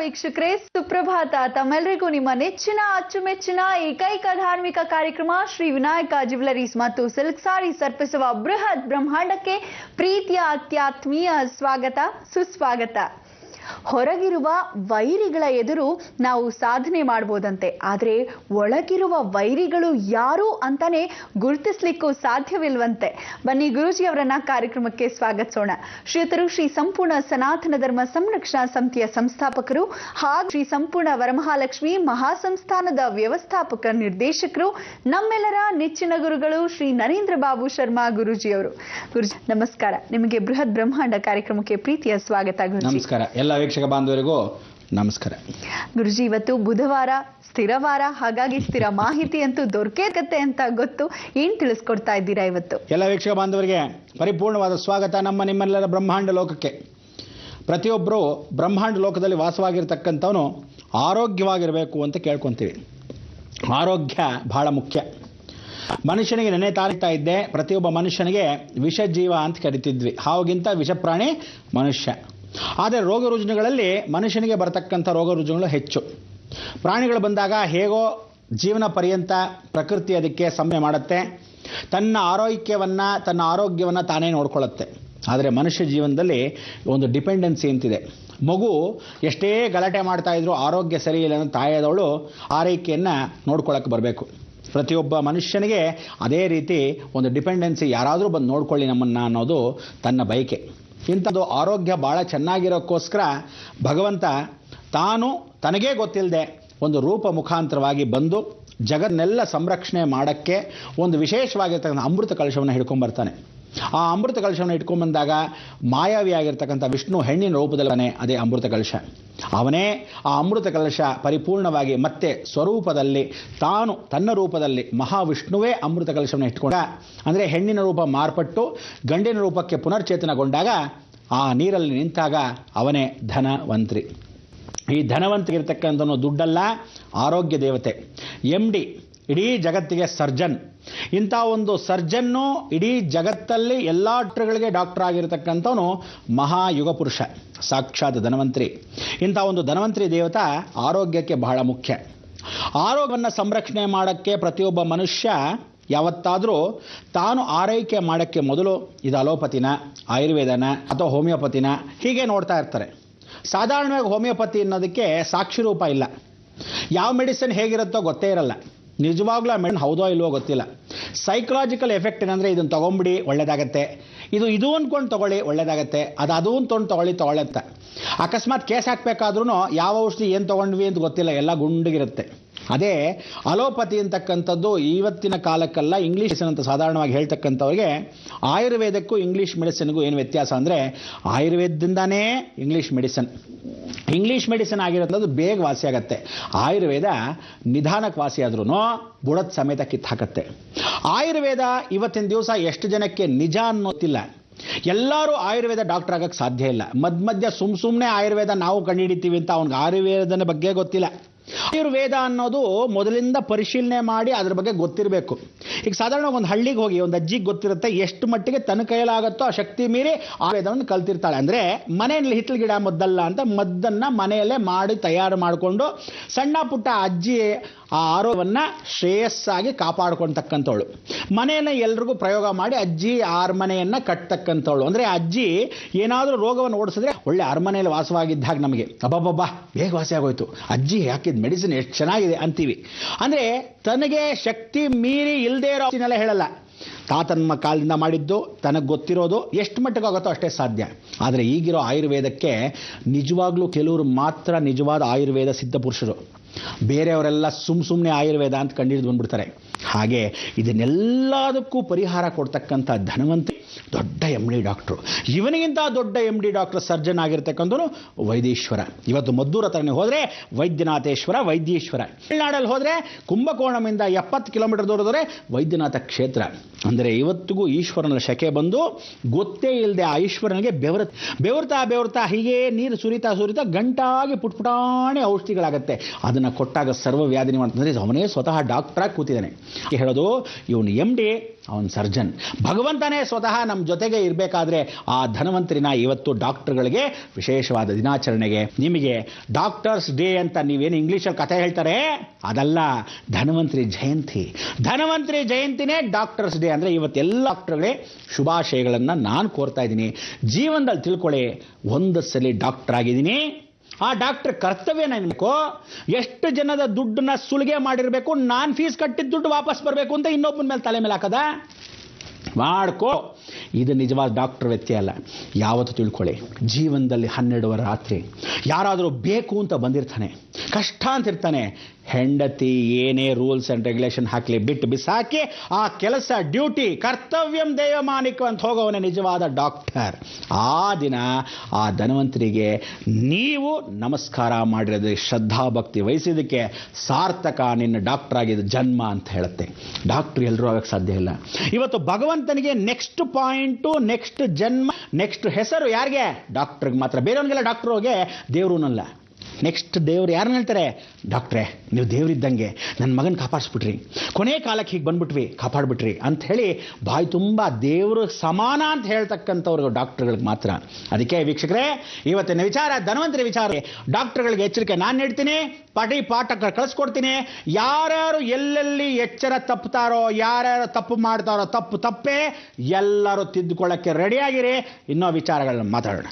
ವೀಕ್ಷಕರೇ, ಸುಪ್ರಭಾತ. ತಮ್ಮೆಲ್ಲರಿಗೂ ನಿಮ್ಮ ನೆಚ್ಚಿನ ಅಚ್ಚುಮೆಚ್ಚಿನ ಏಕೈಕ ಧಾರ್ಮಿಕ ಕಾರ್ಯಕ್ರಮ ಶ್ರೀ ವಿನಾಯಕ ಜ್ಯುವೆಲರೀಸ್ ಮತ್ತು ಸಿಲ್ಕ್ ಸಾರೀಸ್ ಅರ್ಪಿಸುವ ಬೃಹತ್ ಬ್ರಹ್ಮಾಂಡಕ್ಕೆ ಪ್ರೀತಿಯ ಅತ್ಯಾತ್ಮೀಯ ಸ್ವಾಗತ, ಸುಸ್ವಾಗತ. ಹೊರಗಿರುವ ವೈರಿಗಳ ಎದುರು ನಾವು ಸಾಧನೆ ಮಾಡಬಹುದಂತೆ, ಆದರೆ ಒಳಗಿರುವ ವೈರಿಗಳು ಯಾರು ಅಂತಾನೆ ಗುರುತಿಸ್ಲಿಕ್ಕೂ ಸಾಧ್ಯವಿಲ್ವಂತೆ. ಬನ್ನಿ ಗುರೂಜಿ ಅವರನ್ನ ಕಾರ್ಯಕ್ರಮಕ್ಕೆ ಸ್ವಾಗತಿಸೋಣ. ಶ್ರೀಯುತರು ಶ್ರೀ ಸಂಪೂರ್ಣ ಸನಾತನ ಧರ್ಮ ಸಂರಕ್ಷಣಾ ಸಮಿತಿಯ ಸಂಸ್ಥಾಪಕರು ಹಾಗೂ ಶ್ರೀ ಸಂಪೂರ್ಣ ವರಮಹಾಲಕ್ಷ್ಮಿ ಮಹಾಸಂಸ್ಥಾನದ ವ್ಯವಸ್ಥಾಪಕ ನಿರ್ದೇಶಕರು, ನಮ್ಮೆಲ್ಲರ ನೆಚ್ಚಿನ ಗುರುಗಳು ಶ್ರೀ ನರೇಂದ್ರ ಬಾಬು ಶರ್ಮಾ ಗುರೂಜಿ ಅವರು. ಗುರುಜಿ ನಮಸ್ಕಾರ. ನಿಮಗೆ ಬೃಹತ್ ಬ್ರಹ್ಮಾಂಡ ಕಾರ್ಯಕ್ರಮಕ್ಕೆ ಪ್ರೀತಿಯ ಸ್ವಾಗತ. ಗುರುಜಿ ನಮಸ್ಕಾರ. ಎಲ್ಲ ವೀಕ್ಷಕ ಬಾಂಧವರಿಗೂ ನಮಸ್ಕಾರ. ಗುರುಜಿ, ಇವತ್ತು ಬುಧವಾರ, ಸ್ಥಿರವಾರ, ಹಾಗಾಗಿ ಸ್ಥಿರ ಮಾಹಿತಿ ಅಂತೂ ದೊರಕತ್ತೆ ಅಂತ ಗೊತ್ತು. ಏನ್ ತಿಳಿಸ್ಕೊಡ್ತಾ ಇದ್ದೀರಾ ಇವತ್ತು? ಎಲ್ಲ ವೀಕ್ಷಕ ಬಾಂಧವರಿಗೆ ಪರಿಪೂರ್ಣವಾದ ಸ್ವಾಗತ ನಮ್ಮ ನಿಮ್ಮೆಲ್ಲರ ಬ್ರಹ್ಮಾಂಡ ಲೋಕಕ್ಕೆ. ಪ್ರತಿಯೊಬ್ಬರು ಬ್ರಹ್ಮಾಂಡ ಲೋಕದಲ್ಲಿ ವಾಸವಾಗಿರ್ತಕ್ಕಂಥವನು ಆರೋಗ್ಯವಾಗಿರಬೇಕು ಅಂತ ಕೇಳ್ಕೊತೀವಿ. ಆರೋಗ್ಯ ಬಹಳ ಮುಖ್ಯ. ಮನುಷ್ಯನಿಗೆ ನೆನೆ ತಾಳ್ತಾ ಇದ್ದೆ, ಪ್ರತಿಯೊಬ್ಬ ಮನುಷ್ಯನಿಗೆ ವಿಷಜೀವ ಅಂತ ಕರಿತಿದ್ವಿ. ಹಾವಿಗಿಂತ ವಿಷಪ್ರಾಣಿ ಮನುಷ್ಯ. ಆದರೆ ರೋಗ ರುಜಿನಗಳಲ್ಲಿ ಮನುಷ್ಯನಿಗೆ ಬರತಕ್ಕಂಥ ರೋಗ ರುಜಿನಗಳು ಹೆಚ್ಚು. ಪ್ರಾಣಿಗಳು ಬಂದಾಗ ಹೇಗೋ ಜೀವನ ಪರ್ಯಂತ ಪ್ರಕೃತಿ ಅದಕ್ಕೆ ಸಮಯ ಮಾಡುತ್ತೆ, ತನ್ನ ಆರೋಗ್ಯವನ್ನು ತಾನೇ ನೋಡ್ಕೊಳ್ಳುತ್ತೆ. ಆದರೆ ಮನುಷ್ಯ ಜೀವನದಲ್ಲಿ ಒಂದು ಡಿಪೆಂಡೆನ್ಸಿ ಅಂತಿದೆ. ಮಗು ಎಷ್ಟೇ ಗಲಾಟೆ ಮಾಡ್ತಾ ಇದ್ರು ಆರೋಗ್ಯ ಸರಿ ಇಲ್ಲ ಅನ್ನೋ ತಾಯಿಯಾದವಳು ಆರೈಕೆಯನ್ನು ನೋಡ್ಕೊಳ್ಳೋಕೆ ಬರಬೇಕು. ಪ್ರತಿಯೊಬ್ಬ ಮನುಷ್ಯನಿಗೆ ಅದೇ ರೀತಿ ಒಂದು ಡಿಪೆಂಡೆನ್ಸಿ, ಯಾರಾದರೂ ಬಂದು ನೋಡ್ಕೊಳ್ಳಿ ನಮ್ಮನ್ನು ಅನ್ನೋದು ತನ್ನ ಬಯಕೆ. ಇಂಥದ್ದು ಆರೋಗ್ಯ ಭಾಳ ಚೆನ್ನಾಗಿರೋಕ್ಕೋಸ್ಕರ ಭಗವಂತ ತಾನು ತನಗೇ ಗೊತ್ತಿಲ್ಲದೆ ಒಂದು ರೂಪ ಮುಖಾಂತರವಾಗಿ ಬಂದು ಜಗನ್ನೆಲ್ಲ ಸಂರಕ್ಷಣೆ ಮಾಡೋಕ್ಕೆ ಒಂದು ವಿಶೇಷವಾಗಿರ್ತಕ್ಕಂಥ ಅಮೃತ ಕಲಶವನ್ನು ಹಿಡ್ಕೊಂಡ್ಬರ್ತಾನೆ. ಆ ಅಮೃತ ಕಲಶವನ್ನು ಇಟ್ಕೊಂಡ್ಬಂದಾಗ ಮಾಯಾವಿಯಾಗಿರ್ತಕ್ಕಂಥ ವಿಷ್ಣು ಹೆಣ್ಣಿನ ರೂಪದಲ್ಲೇ, ಅದೇ ಅಮೃತ ಕಲಶ. ಅವನೇ ಆ ಅಮೃತ ಕಲಶ ಪರಿಪೂರ್ಣವಾಗಿ ಮತ್ತೆ ಸ್ವರೂಪದಲ್ಲಿ ತಾನು ತನ್ನ ರೂಪದಲ್ಲಿ ಮಹಾವಿಷ್ಣುವೇ ಅಮೃತ ಕಲಶವನ್ನು ಇಟ್ಕೊಂಡ. ಅಂದರೆ ಹೆಣ್ಣಿನ ರೂಪ ಮಾರ್ಪಟ್ಟು ಗಂಡಿನ ರೂಪಕ್ಕೆ ಪುನರ್ಚೇತನಗೊಂಡಾಗ ಆ ನೀರಲ್ಲಿ ನಿಂತಾಗ ಅವನೇ ಧನವಂತ್ರಿ. ಈ ಧನವಂತರಿರ್ತಕ್ಕಂಥವನು ದುಡ್ಡಲ್ಲ, ಆರೋಗ್ಯ ದೇವತೆ. MD, ಇಡೀ ಜಗತ್ತಿಗೆ ಸರ್ಜನ್. ಇಂಥ ಒಂದು ಸರ್ಜನ್ನು ಇಡೀ ಜಗತ್ತಲ್ಲಿ ಎಲ್ಲ ಡಾಕ್ಟರ್ ಆಗಿರತಕ್ಕಂಥವನು ಮಹಾಯುಗ ಪುರುಷ, ಸಾಕ್ಷಾತ್ ಧನವಂತ್ರಿ. ಇಂಥ ಒಂದು ಧನವಂತ್ರಿ ದೇವತಾ ಆರೋಗ್ಯಕ್ಕೆ ಬಹಳ ಮುಖ್ಯ. ಆರೋಗ್ಯವನ್ನು ಸಂರಕ್ಷಣೆ ಮಾಡೋಕ್ಕೆ ಪ್ರತಿಯೊಬ್ಬ ಮನುಷ್ಯ ಯಾವತ್ತಾದರೂ ತಾನು ಆರೈಕೆ ಮಾಡೋಕ್ಕೆ ಮೊದಲು ಇದು ಅಲೋಪತಿನ, ಆಯುರ್ವೇದನ ಅಥವಾ ಹೋಮಿಯೋಪತಿನ ಹೀಗೆ ನೋಡ್ತಾ ಇರ್ತಾರೆ. ಸಾಧಾರಣವಾಗಿ ಹೋಮಿಯೋಪತಿ ಅನ್ನೋದಕ್ಕೆ ಸಾಕ್ಷಿ ರೂಪ ಇಲ್ಲ. ಯಾವ ಮೆಡಿಸಿನ್ ಹೇಗಿರುತ್ತೋ ಗೊತ್ತೇ ಇರಲ್ಲ. ನಿಜವಾಗ್ಲೂ ಆ ಮೆಡಿಸಿನ್ ಹೌದೋ ಇಲ್ವೋ ಗೊತ್ತಿಲ್ಲ. ಸೈಕಲಾಜಿಕಲ್ ಎಫೆಕ್ಟ್ ಏನಂದರೆ ಇದನ್ನು ತೊಗೊಂಬಿಡಿ ಒಳ್ಳೆಯದಾಗತ್ತೆ, ಇದು ಅಂದ್ಕೊಂಡು ತೊಗೊಳ್ಳಿ ಒಳ್ಳೆಯದಾಗತ್ತೆ, ಅದು ತೊಗೊಳ್ಳುತ್ತೆ. ಅಕಸ್ಮಾತ್ ಕೇಸ್ ಹಾಕಬೇಕಾದ್ರೂ ಯಾವ ಔಷಧಿ ಏನು ತೊಗೊಂಡ್ವಿ ಅಂತ ಗೊತ್ತಿಲ್ಲ, ಎಲ್ಲ ಗುಂಡಿಗಿರುತ್ತೆ. ಅದೇ ಅಲೋಪತಿ ಅಂತಕ್ಕಂಥದ್ದು ಇವತ್ತಿನ ಕಾಲಕ್ಕೆಲ್ಲ ಇಂಗ್ಲೀಷ್ ಮೆಡಿಸಿನ್ ಅಂತ ಸಾಧಾರಣವಾಗಿ ಹೇಳ್ತಕ್ಕಂಥವ್ರಿಗೆ ಆಯುರ್ವೇದಕ್ಕೂ ಇಂಗ್ಲೀಷ್ ಮೆಡಿಸಿನ್ಗೂ ಏನು ವ್ಯತ್ಯಾಸ ಅಂದರೆ, ಆಯುರ್ವೇದದಿಂದಾನೇ ಇಂಗ್ಲೀಷ್ ಮೆಡಿಸಿನ್ ಆಗಿರೋದು ಬೇಗ ವಾಸಿಯಾಗತ್ತೆ. ಆಯುರ್ವೇದ ನಿಧಾನಕ್ಕೆ ವಾಸಿಯಾದ್ರೂ ಬುಡದ ಸಮೇತ ಕಿತ್ತಾಕತ್ತೆ. ಆಯುರ್ವೇದ ಇವತ್ತಿನ ದಿವಸ ಎಷ್ಟು ಜನಕ್ಕೆ ನಿಜ ಅನ್ನೋತ್ತಿಲ್ಲ. ಎಲ್ಲರೂ ಆಯುರ್ವೇದ ಡಾಕ್ಟರ್ ಆಗಕ್ಕೆ ಸಾಧ್ಯ ಇಲ್ಲ. ಮಧ್ಯ ಸುಮ್ಮನೆ ಆಯುರ್ವೇದ ನಾವು ಕಂಡುಹಿಡಿತೀವಿ ಅಂತ ಅವ್ನಿಗೆ ಆಯುರ್ವೇದನ ಬಗ್ಗೆ ಗೊತ್ತಿಲ್ಲ. ಆಯುರ್ವೇದ ಅನ್ನೋದು ಮೊದಲಿಂದ ಪರಿಶೀಲನೆ ಮಾಡಿ ಅದ್ರ ಬಗ್ಗೆ ಗೊತ್ತಿರಬೇಕು. ಈಗ ಸಾಧಾರಣ ಒಂದು ಹಳ್ಳಿಗೆ ಹೋಗಿ ಒಂದು ಅಜ್ಜಿಗೆ ಗೊತ್ತಿರುತ್ತೆ ಎಷ್ಟು ಮಟ್ಟಿಗೆ ತನ್ನ ಕೈಲಾಗುತ್ತೋ ಆ ಶಕ್ತಿ ಮೀರಿ ಆಯುರ್ವೇದವನ್ನು ಕಲ್ತಿರ್ತಾಳೆ. ಅಂದರೆ ಮನೆಯಲ್ಲಿ ಹಿತ್ತಲ ಗಿಡ ಮದ್ದಲ್ಲ ಅಂತ ಮದ್ದನ್ನು ಮನೆಯಲ್ಲೇ ಮಾಡಿ ತಯಾರು ಮಾಡಿಕೊಂಡು ಸಣ್ಣ ಪುಟ್ಟ ಅಜ್ಜಿ ಆ ಆರೋಗ್ಯವನ್ನು ಶ್ರೇಯಸ್ಸಾಗಿ ಕಾಪಾಡ್ಕೊಳ್ತಕ್ಕಂಥವಳು. ಮನೆಯನ್ನು ಎಲ್ರಿಗೂ ಪ್ರಯೋಗ ಮಾಡಿ ಅಜ್ಜಿ ಅರಮನೆಯನ್ನು ಕಟ್ತಕ್ಕಂಥವಳು. ಅಂದರೆ ಅಜ್ಜಿ ಏನಾದರೂ ರೋಗವನ್ನು ಓಡಿಸಿದ್ರೆ ಒಳ್ಳೆ ಅರಮನೆಯಲ್ಲಿ ವಾಸವಾಗಿದ್ದಾಗ ನಮಗೆ ಅಬ್ಬಬ್ಬಬ್ಬಾ ಬೇಗ ವಾಸಿ ಆಗೋಯ್ತು, ಅಜ್ಜಿ ಹಾಕಿದ ಮೆಡಿಸಿನ್ ಎಷ್ಟು ಚೆನ್ನಾಗಿದೆ ಅಂತೀವಿ. ಅಂದರೆ ತನಗೆ ಶಕ್ತಿ ಮೀರಿ ಇಲ್ಲದೇ ಇರೋನೆಲ್ಲ ಹೇಳಲ್ಲ. ತಾತನ ಕಾಲದಿಂದ ಮಾಡಿದ್ದು ತನಗೆ ಗೊತ್ತಿರೋದು ಎಷ್ಟು ಮಟ್ಟಿಗೆ ಆಗುತ್ತೋ ಅಷ್ಟೇ ಸಾಧ್ಯ. ಆದರೆ ಈಗಿರೋ ಆಯುರ್ವೇದಕ್ಕೆ ನಿಜವಾಗ್ಲೂ ಕೆಲವರು ಮಾತ್ರ ನಿಜವಾದ ಆಯುರ್ವೇದ ಸಿದ್ಧಪುರುಷರು. ಬೇರೆಯವರೆಲ್ಲ ಸುಮ್ಮನೆ ಆಯುರ್ವೇದ ಅಂತ ಕಂಡಿಡಿದು ಬಂದ್ಬಿಡ್ತಾರೆ. ಹಾಗೆ ಇದನ್ನೆಲ್ಲದಕ್ಕೂ ಪರಿಹಾರ ಕೊಡ್ತಕ್ಕಂಥ ಧನವಂತಿ ದೊಡ್ಡ MD ಡಾಕ್ಟ್ರು. ಇವನಿಗಿಂತ ದೊಡ್ಡ MD ಡಾಕ್ಟರ್ ಸರ್ಜನ್ ಆಗಿರ್ತಕ್ಕಂಥವನು ವೈದ್ಯೇಶ್ವರ. ಇವತ್ತು ಮದ್ದೂರು ಹತ್ರನೇ ಹೋದರೆ ವೈದ್ಯನಾಥೇಶ್ವರ, ವೈದ್ಯೇಶ್ವರ. ತಮಿಳುನಾಡಲ್ಲಿ ಹೋದರೆ ಕುಂಭಕೋಣಮಿಂದ 70 ಕಿಲೋಮೀಟರ್ ದೂರದವರೆ ವೈದ್ಯನಾಥ ಕ್ಷೇತ್ರ. ಅಂದರೆ ಇವತ್ತಿಗೂ ಈಶ್ವರನ ಶಕೆ ಬಂದು ಗೊತ್ತೇ ಇಲ್ಲದೆ ಆ ಈಶ್ವರನಿಗೆ ಬೆವರ್ತಾ ಹೀಗೆ ನೀರು ಸುರಿತಾ ಗಂಟಾಗಿ ಪುಟ್ಪುಟಾಣಿ ಔಷಧಿಗಳಾಗತ್ತೆ. ಅದನ್ನು ಕೊಟ್ಟಾಗ ಸರ್ವ ವ್ಯಾಧಿ ಮಾಡ್ತಂದರೆ ಅವನೇ ಸ್ವತಃ ಡಾಕ್ಟ್ರಾಗಿ ಕೂತಿದ್ದಾನೆ. ಹೇಳೋದು ಇವನು MD, ಅವನು ಸರ್ಜನ್. ಭಗವಂತನೇ ಸ್ವತಃ ನಮ್ಮ ಜೊತೆಗೆ ಇರಬೇಕಾದ್ರೆ ಆ ಧನ್ವಂತರಿನ ಇವತ್ತು ಡಾಕ್ಟರ್ಗಳಿಗೆ ವಿಶೇಷವಾದ ದಿನಾಚರಣೆಗೆ ನಿಮಗೆ ಡಾಕ್ಟರ್ಸ್ ಡೇ ಅಂತ ನೀವೇನು ಇಂಗ್ಲೀಷಲ್ಲಿ ಕಥೆ ಹೇಳ್ತಾರೆ ಅದಲ್ಲ, ಧನ್ವಂತರಿ ಜಯಂತಿ. ಧನ್ವಂತರಿ ಜಯಂತಿನೇ ಡಾಕ್ಟರ್ಸ್ ಡೇ. ಅಂದರೆ ಇವತ್ತೆಲ್ಲ ಡಾಕ್ಟರ್ಗಳೇ ಶುಭಾಶಯಗಳನ್ನು ನಾನು ಕೋರ್ತಾ ಇದ್ದೀನಿ. ಜೀವನದಲ್ಲಿ ತಿಳ್ಕೊಳ್ಳಿ, ಒಂದು ಸಲ ಡಾಕ್ಟರ್ ಆಗಿದ್ದೀನಿ, ಆ ಡಾಕ್ಟರ್ ಕರ್ತವ್ಯನ ನಿಮ್ಕೋ ಎಷ್ಟು ಜನದ ದುಡ್ಡನ್ನ ಸುಲಿಗೆ ಮಾಡಿರಬೇಕು, ನಾನು ಫೀಸ್ ಕಟ್ಟಿದ್ದ ದುಡ್ಡು ವಾಪಸ್ ಬರಬೇಕು ಅಂತ ಇನ್ನೊಬ್ಬನ ಮೇಲೆ ತಲೆ ಮೇಲೆ ಹಾಕದ ಮಾಡ್ಕೋ. ಇದು ನಿಜವಾದ ಡಾಕ್ಟರ್ ವ್ಯಕ್ತಿ ಅಲ್ಲ. ಯಾವತ್ತು ತಿಳ್ಕೊಳ್ಳಿ, ಜೀವನದಲ್ಲಿ 12 ರಾತ್ರಿ ಯಾರಾದರೂ ಬೇಕು ಅಂತ ಬಂದಿರ್ತಾನೆ, ಕಷ್ಟ ಅಂತಿರ್ತಾನೆ, ಹೆಂಡತಿ ಏನೇ ರೂಲ್ಸ್ ಆ್ಯಂಡ್ ರೆಗ್ಯುಲೇಷನ್ ಹಾಕಲಿ ಬಿಟ್ಟು ಬಿಸಾಕಿ ಆ ಕೆಲಸ ಡ್ಯೂಟಿ ಕರ್ತವ್ಯಂ ದೈವಮಾನಿಕ ಅಂತ ಹೋಗೋವನೇ ನಿಜವಾದ ಡಾಕ್ಟರ್. ಆ ದಿನ ಆ ಧನ್ವಂತರಿಗೆ ನೀವು ನಮಸ್ಕಾರ ಮಾಡಿರೋದು, ಶ್ರದ್ಧಾಭಕ್ತಿ ವಹಿಸಿದ್ದಕ್ಕೆ ಸಾರ್ಥಕ, ನಿನ್ನ ಡಾಕ್ಟರ್ ಆಗಿದ್ದು ಜನ್ಮ ಅಂತ ಹೇಳುತ್ತೆ. ಡಾಕ್ಟ್ರ್ ಎಲ್ಲರೂ ಆಗಕ್ಕೆ ಸಾಧ್ಯ ಇಲ್ಲ. ಇವತ್ತು ಭಗವಂತನಿಗೆ ನೆಕ್ಸ್ಟ್ ಪಾಯಿಂಟು, ನೆಕ್ಸ್ಟ್ ಜನ್ಮ, ನೆಕ್ಸ್ಟ್ ಹೆಸರು ಯಾರಿಗೆ? ಡಾಕ್ಟ್ರಿಗೆ ಮಾತ್ರ. ಬೇರೆಯವನಿಗೆಲ್ಲ ಡಾಕ್ಟ್ರ್ ಹೋಗಿ ದೇವ್ರೂನಲ್ಲ. ನೆಕ್ಸ್ಟ್ ದೇವ್ರು ಯಾರನ್ನ ಹೇಳ್ತಾರೆ? ಡಾಕ್ಟ್ರೇ, ನೀವು ದೇವರಿದ್ದಂಗೆ ನನ್ನ ಮಗನ ಕಾಪಾಡಿಸ್ಬಿಟ್ರಿ, ಕೊನೆ ಕಾಲಕ್ಕೆ ಹೀಗೆ ಬಂದ್ಬಿಟ್ವಿ, ಕಾಪಾಡ್ಬಿಟ್ರಿ ಅಂತ ಹೇಳಿ ಬಾಯಿ ತುಂಬ ದೇವರು ಸಮಾನ ಅಂತ ಹೇಳ್ತಕ್ಕಂಥವ್ರಿಗೆ ಡಾಕ್ಟರ್ಗಳಿಗೆ ಮಾತ್ರ. ಅದಕ್ಕೆ ವೀಕ್ಷಕರೇ, ಇವತ್ತಿನ ವಿಚಾರ ಧನ್ವಂತರಿ ವಿಚಾರ. ಡಾಕ್ಟರ್ಗಳಿಗೆ ಎಚ್ಚರಿಕೆ ನಾನು ನೀಡ್ತೀನಿ, ಪಾಠ ಕಳಿಸ್ಕೊಡ್ತೀನಿ. ಯಾರ್ಯಾರು ಎಲ್ಲೆಲ್ಲಿ ಎಚ್ಚರ ತಪ್ಪುತ್ತಾರೋ, ಯಾರ್ಯಾರು ತಪ್ಪು ಮಾಡ್ತಾರೋ, ತಪ್ಪೇ ಎಲ್ಲರೂ ತಿದ್ದುಕೊಳ್ಳೋಕ್ಕೆ ರೆಡಿಯಾಗಿರಿ. ಇನ್ನೂ ವಿಚಾರಗಳನ್ನ ಮಾತಾಡೋಣ.